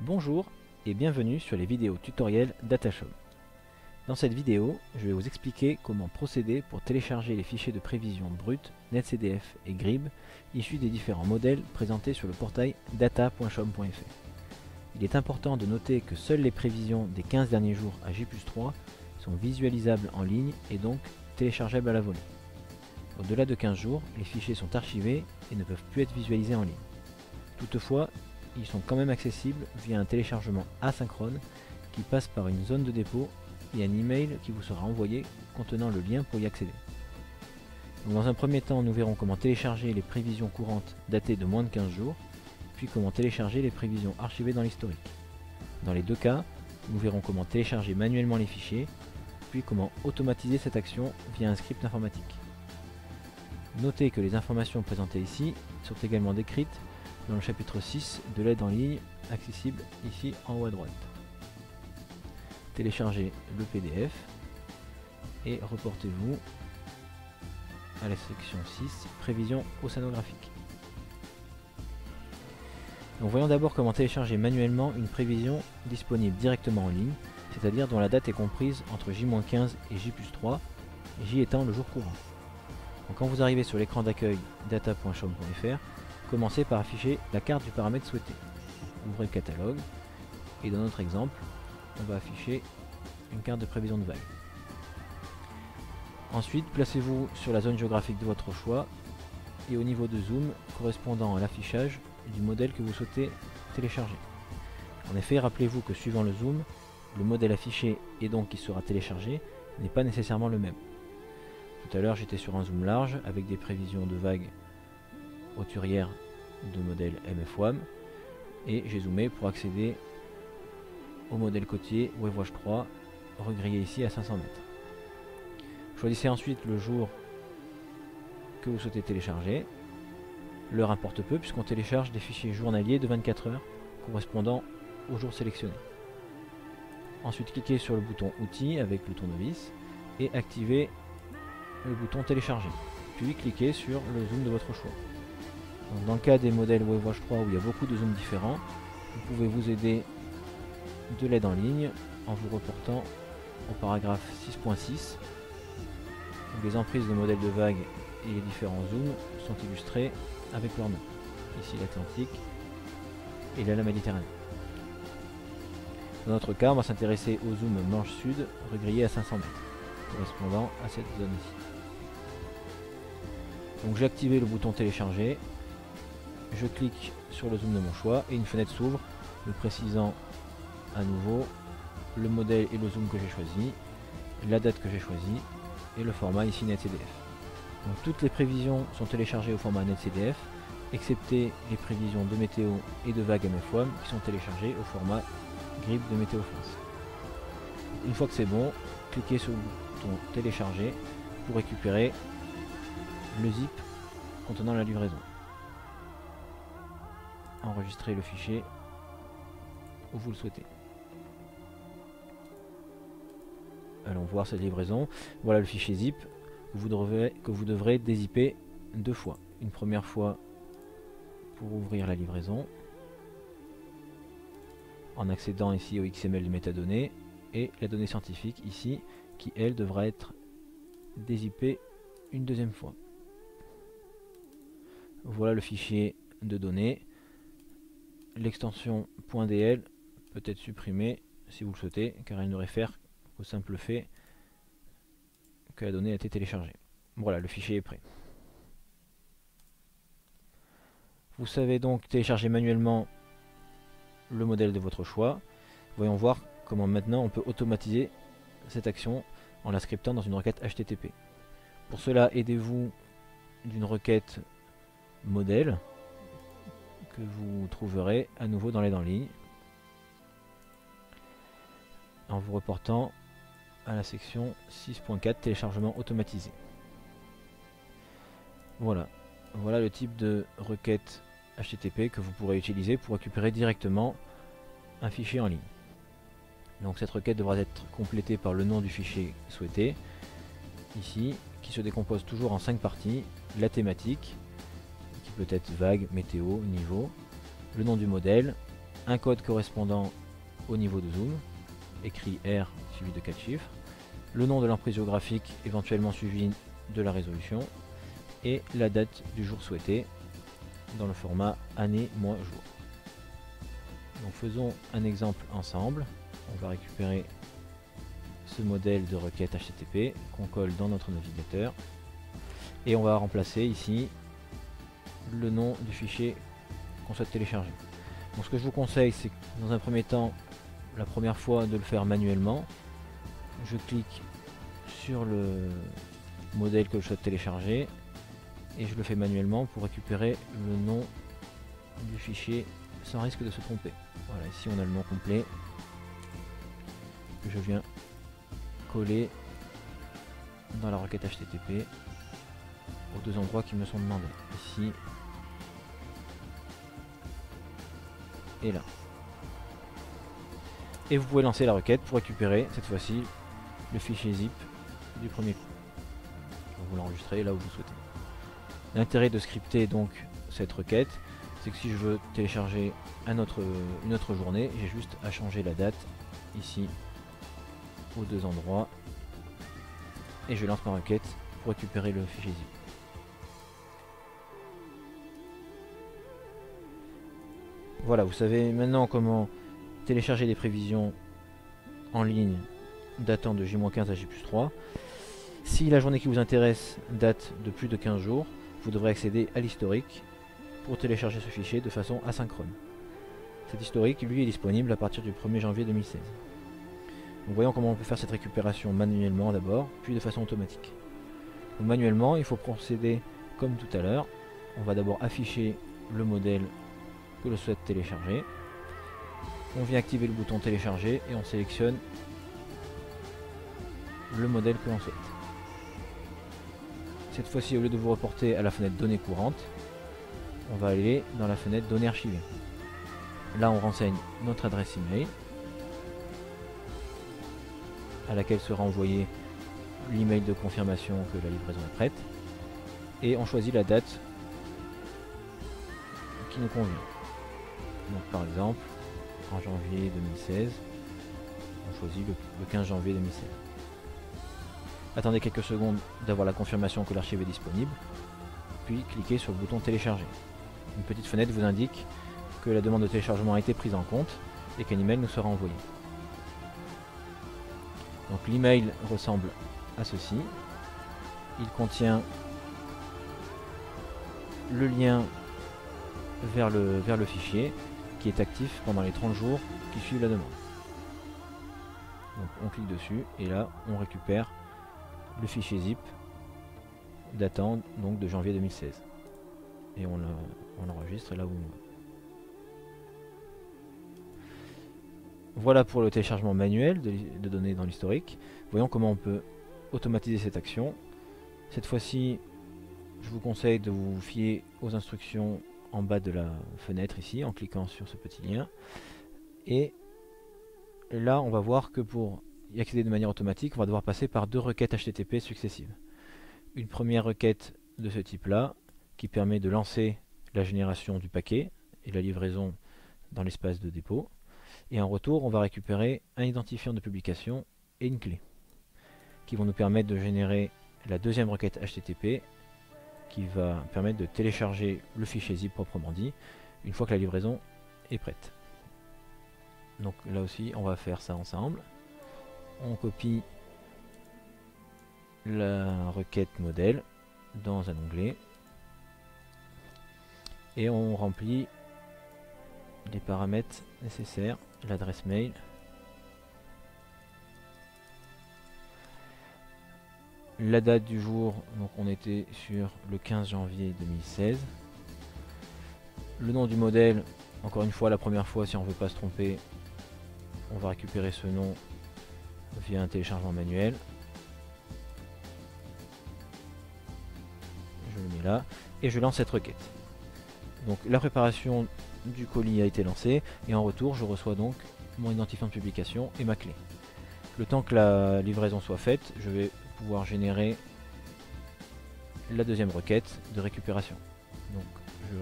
Bonjour et bienvenue sur les vidéos tutoriels Datashop. Dans cette vidéo, je vais vous expliquer comment procéder pour télécharger les fichiers de prévision brut, NetCDF et GRIB issus des différents modèles présentés sur le portail data.chom.fr. Il est important de noter que seules les prévisions des 15 derniers jours à J+3 sont visualisables en ligne et donc téléchargeables à la volée. Au-delà de 15 jours, les fichiers sont archivés et ne peuvent plus être visualisés en ligne. Toutefois, ils sont quand même accessibles via un téléchargement asynchrone qui passe par une zone de dépôt et un email qui vous sera envoyé contenant le lien pour y accéder. Donc dans un premier temps, nous verrons comment télécharger les prévisions courantes datées de moins de 15 jours, puis comment télécharger les prévisions archivées dans l'historique. Dans les deux cas, nous verrons comment télécharger manuellement les fichiers, puis comment automatiser cette action via un script informatique. Notez que les informations présentées ici sont également décrites dans le chapitre 6 de l'aide en ligne, accessible ici en haut à droite. Téléchargez le PDF et reportez-vous à la section 6, prévision océanographique. Donc voyons d'abord comment télécharger manuellement une prévision disponible directement en ligne, c'est-à-dire dont la date est comprise entre J-15 et J+3, J étant le jour courant. Donc quand vous arrivez sur l'écran d'accueil data.chom.fr, commencez par afficher la carte du paramètre souhaité. Ouvrez le catalogue et dans notre exemple, on va afficher une carte de prévision de vague. Ensuite, placez-vous sur la zone géographique de votre choix et au niveau de zoom correspondant à l'affichage du modèle que vous souhaitez télécharger. En effet, rappelez-vous que suivant le zoom, le modèle affiché et donc qui sera téléchargé n'est pas nécessairement le même. Tout à l'heure, j'étais sur un zoom large avec des prévisions de vagues hauturières de modèle MFWAM et j'ai zoomé pour accéder au modèle côtier Wavewatch 3 regrillé ici à 500 mètres. Choisissez ensuite le jour que vous souhaitez télécharger. L'heure importe peu puisqu'on télécharge des fichiers journaliers de 24 heures correspondant au jour sélectionné. Ensuite cliquez sur le bouton outils avec le tournevis et activez le bouton télécharger. Puis cliquez sur le zoom de votre choix. Donc, dans le cas des modèles Wavewatch 3 où il y a beaucoup de zooms différents, vous pouvez vous aider de l'aide en ligne en vous reportant au paragraphe 6.6 où les emprises de modèles de vagues et les différents zooms sont illustrés avec leur nom. Ici l'Atlantique et là la Méditerranée. Dans notre cas, on va s'intéresser au zoom Manche Sud regrillé à 500 mètres, correspondant à cette zone ici. Donc j'ai activé le bouton télécharger, je clique sur le zoom de mon choix et une fenêtre s'ouvre me précisant à nouveau le modèle et le zoom que j'ai choisi, la date que j'ai choisie et le format ici NetCDF. Donc toutes les prévisions sont téléchargées au format NetCDF, excepté les prévisions de météo et de vagues MFWAM qui sont téléchargées au format GRIB de Météo France. Une fois que c'est bon, cliquez sur le bouton télécharger pour récupérer le zip contenant la livraison. Enregistrez le fichier où vous le souhaitez. Allons voir cette livraison. Voilà le fichier zip que vous devrez dézipper deux fois. Une première fois pour ouvrir la livraison en accédant ici au XML de métadonnées et la donnée scientifique ici qui elle devra être dézippée une deuxième fois. Voilà le fichier de données. L'extension .dl peut être supprimée si vous le souhaitez car elle ne réfère au simple fait que la donnée a été téléchargée. Voilà, le fichier est prêt. Vous savez donc télécharger manuellement le modèle de votre choix. Voyons voir comment maintenant on peut automatiser cette action en la scriptant dans une requête HTTP. Pour cela, aidez-vous d'une requête modèle que vous trouverez à nouveau dans l'aide en ligne en vous reportant à la section 6.4 téléchargement automatisé. Voilà le type de requête HTTP que vous pourrez utiliser pour récupérer directement un fichier en ligne. Donc cette requête devra être complétée par le nom du fichier souhaité, ici, qui se décompose toujours en 5 parties, la thématique, qui peut être vague, météo, niveau, le nom du modèle, un code correspondant au niveau de zoom, écrit R suivi de 4 chiffres, le nom de l'emprise géographique éventuellement suivi de la résolution, et la date du jour souhaité dans le format année, mois, jour. Donc faisons un exemple ensemble. On va récupérer ce modèle de requête HTTP qu'on colle dans notre navigateur et on va remplacer ici le nom du fichier qu'on souhaite télécharger. Donc ce que je vous conseille, c'est dans un premier temps, la première fois, de le faire manuellement. Je clique sur le modèle que je souhaite télécharger et je le fais manuellement pour récupérer le nom du fichier sans risque de se tromper. Voilà, ici on a le nom complet que je viens coller dans la requête HTTP aux deux endroits qui me sont demandés, ici et là. Et vous pouvez lancer la requête pour récupérer cette fois-ci le fichier zip du premier coup. Vous l'enregistrez là où vous souhaitez. L'intérêt de scripter donc cette requête, c'est que si je veux télécharger une autre journée, j'ai juste à changer la date ici aux deux endroits et je lance ma requête pour récupérer le fichier zip. Voilà, vous savez maintenant comment télécharger des prévisions en ligne datant de J-15 à J+3. Si la journée qui vous intéresse date de plus de 15 jours, vous devrez accéder à l'historique pour télécharger ce fichier de façon asynchrone. Cet historique, lui, est disponible à partir du 1er janvier 2016. Donc voyons comment on peut faire cette récupération manuellement d'abord, puis de façon automatique. Donc, manuellement, il faut procéder comme tout à l'heure. On va d'abord afficher le modèle que l'on souhaite télécharger. On vient activer le bouton télécharger et on sélectionne le modèle que l'on souhaite. Cette fois-ci, au lieu de vous reporter à la fenêtre données courantes, on va aller dans la fenêtre données archivées. Là, on renseigne notre adresse email à laquelle sera envoyé l'email de confirmation que la livraison est prête et on choisit la date qui nous convient. Donc par exemple, en janvier 2016, on choisit le 15 janvier 2016. Attendez quelques secondes d'avoir la confirmation que l'archive est disponible, puis cliquez sur le bouton télécharger. Une petite fenêtre vous indique que la demande de téléchargement a été prise en compte et qu'un email nous sera envoyé. Donc l'email ressemble à ceci. Il contient le lien vers le fichier qui est actif pendant les 30 jours qui suivent la demande. Donc on clique dessus et là on récupère le fichier zip datant donc de janvier 2016 et on l'enregistre là où on veut. Voilà pour le téléchargement manuel de données dans l'historique. Voyons comment on peut automatiser cette action. Cette fois-ci, je vous conseille de vous fier aux instructions en bas de la fenêtre ici, en cliquant sur ce petit lien. Et là, on va voir que pour y accéder de manière automatique, on va devoir passer par deux requêtes HTTP successives. Une première requête de ce type-là, qui permet de lancer la génération du paquet et la livraison dans l'espace de dépôt. Et en retour, on va récupérer un identifiant de publication et une clé, qui vont nous permettre de générer la deuxième requête HTTP, qui va permettre de télécharger le fichier zip proprement dit, une fois que la livraison est prête. Donc là aussi, on va faire ça ensemble. On copie la requête modèle dans un onglet et on remplit les paramètres nécessaires, l'adresse mail, la date du jour, donc on était sur le 15 janvier 2016, le nom du modèle, encore une fois la première fois si on ne veut pas se tromper, on va récupérer ce nom via un téléchargement manuel. Je le mets là et je lance cette requête. Donc la préparation du colis a été lancée et en retour je reçois donc mon identifiant de publication et ma clé. Le temps que la livraison soit faite, je vais pouvoir générer la deuxième requête de récupération. Donc je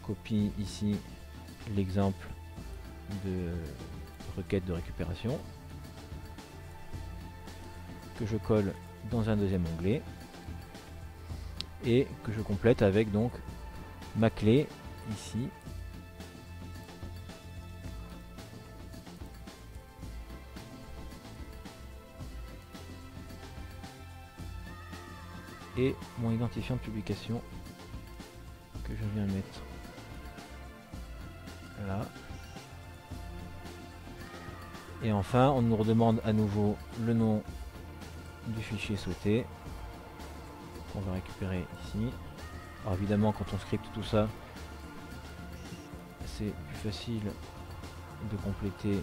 copie ici l'exemple de requête de récupération que je colle dans un deuxième onglet et que je complète avec donc ma clé ici. Et mon identifiant de publication que je viens mettre là. Et enfin, on nous redemande à nouveau le nom du fichier souhaité qu'on va récupérer ici. Alors évidemment, quand on scripte tout ça, c'est plus facile de compléter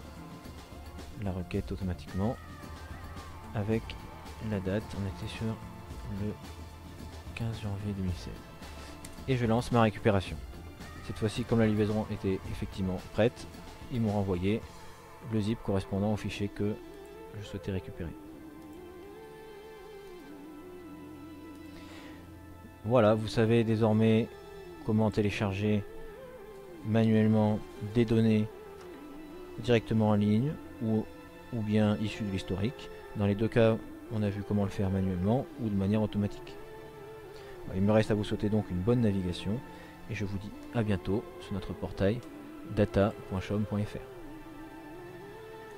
la requête automatiquement avec la date. On était sur le 15 janvier 2016. Et je lance ma récupération. Cette fois-ci, comme la livraison était effectivement prête, ils m'ont renvoyé le zip correspondant au fichier que je souhaitais récupérer. Voilà, vous savez désormais comment télécharger manuellement des données directement en ligne ou bien issues de l'historique. Dans les deux cas, on a vu comment le faire manuellement ou de manière automatique. Il me reste à vous souhaiter donc une bonne navigation et je vous dis à bientôt sur notre portail data.chom.fr.